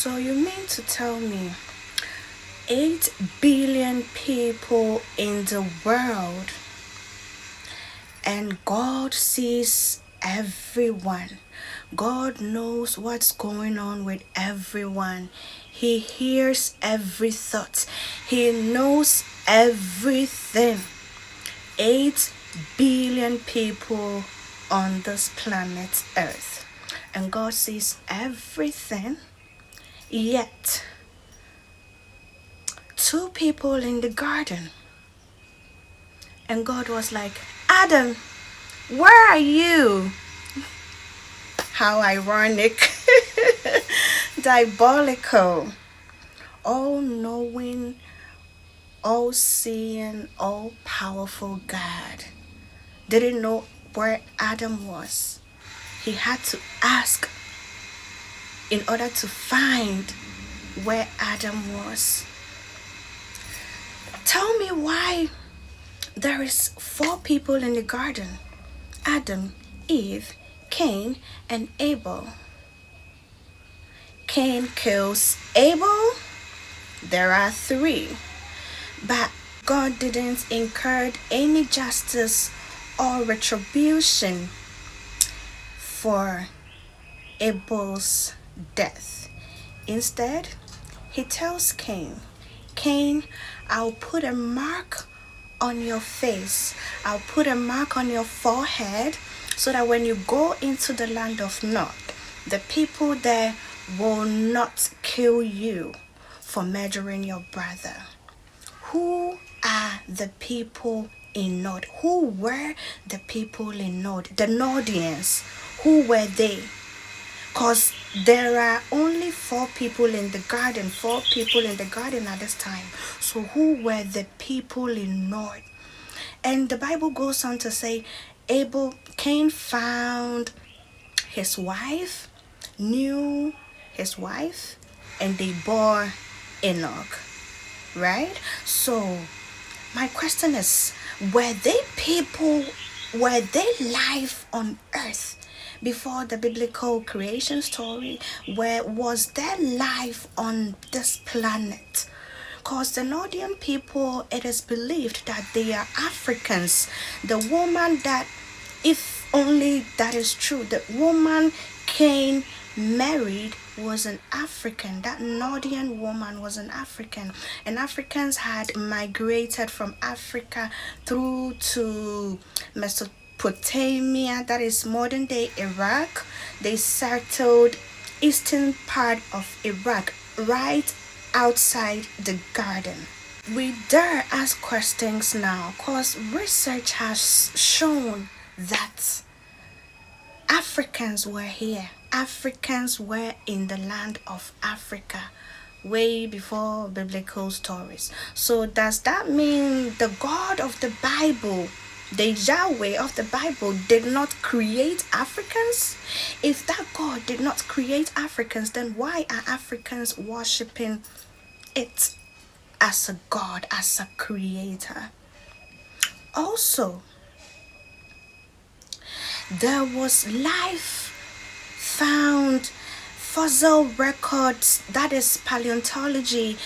So you mean to tell me 8 billion people in the world and God sees everyone? God knows what's going on with everyone. He hears every thought. He knows everything. 8 billion people on this planet Earth. And God sees everything. Yet, 2 people in the garden. And God was like, Adam, where are you? How ironic. Diabolical. All knowing, all seeing, all powerful God didn't know where Adam was. He had to ask in order to find where Adam was. Tell me why there is 4 people in the garden: Adam, Eve, Cain, and Abel. Cain kills Abel. There are 3. But God didn't incur any justice or retribution for Abel's death. Instead, he tells Cain, Cain, I'll put a mark on your face. I'll put a mark on your forehead so that when you go into the land of Nod, the people there will not kill you for murdering your brother. Who are the people in Nod? Who were the people in Nod? The Nordians. Who were they? Because there are only 4 people in the garden, 4 people in the garden at this time. So who were the people in Nod? And the Bible goes on to say, Cain found his wife, knew his wife, and they bore Enoch. Right? So my question is, were they life on earth before the biblical creation story? Where was there life on this planet? Because the Nordian people, it is believed that they are Africans. The woman that, if only that is true, the woman Cain married was an African. That Nordian woman was an African. And Africans had migrated from Africa through to Mesopotamia, that is modern day Iraq. They settled eastern part of Iraq, right outside the garden. We dare ask questions now because research has shown that Africans were here. Africans were in the land of Africa way before biblical stories. So does that mean the God of the Bible, the Yahweh of the Bible, did not create Africans? If that God did not create Africans, then why are Africans worshipping it as a God, as a creator? Also, there was life found. Fossil records, that is paleontology,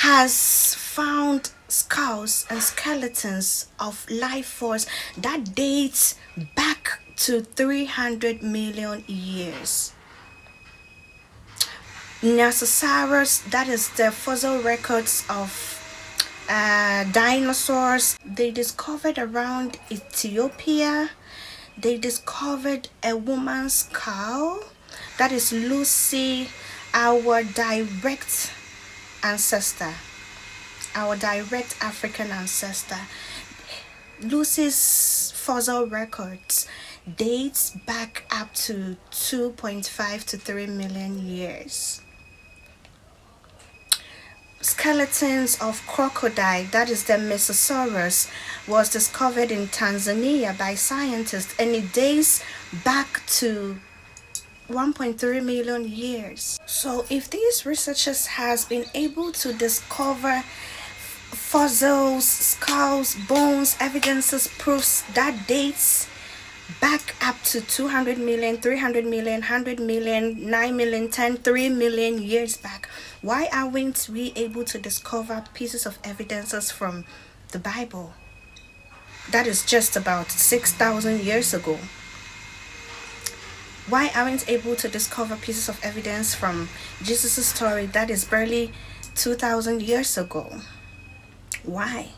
has found skulls and skeletons of life force that dates back to 300 million years. Nyasasaurus, that is the fossil records of dinosaurs, they discovered around Ethiopia. They discovered a woman's skull. That is Lucy, our direct ancestor, our direct African ancestor. Lucy's fossil records dates back up to 2.5 to 3 million years. Skeletons of crocodile, that is the Mesosaurus, was discovered in Tanzania by scientists, and it dates back to 1.3 million years. So if these researchers has been able to discover fossils, skulls, bones, evidences, proofs that dates back up to 200 million, 300 million, 100 million, 9 million, 10, 3 million years back. Why aren't we able to discover pieces of evidences from the Bible? That is just about 6,000 years ago. Why aren't able to discover pieces of evidence from Jesus' story that is barely 2,000 years ago? Why?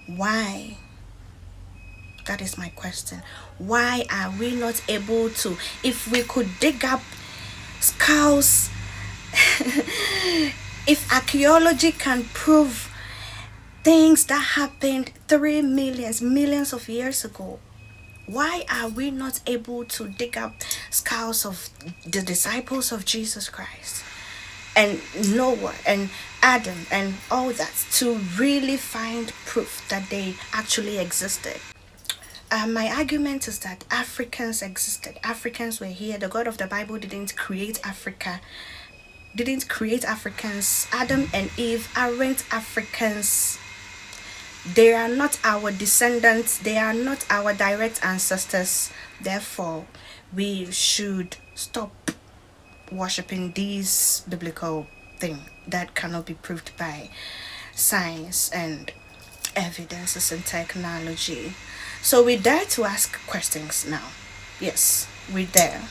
Why? That is my question. Why are we not able to? If we could dig up skulls, if archaeology can prove things that happened 3 millions of years ago, why are we not able to dig up skulls of the disciples of Jesus Christ and Noah and Adam and all that to really find proof that they actually existed? My argument is that Africans existed. Africans were here. The God of the Bible didn't create Africa, didn't create Africans. Adam and Eve aren't Africans. They are not our descendants. They are not our direct ancestors. Therefore, we should stop worshipping these biblical things that cannot be proved by science and evidences and technology. So we dare to ask questions now. Yes, we dare.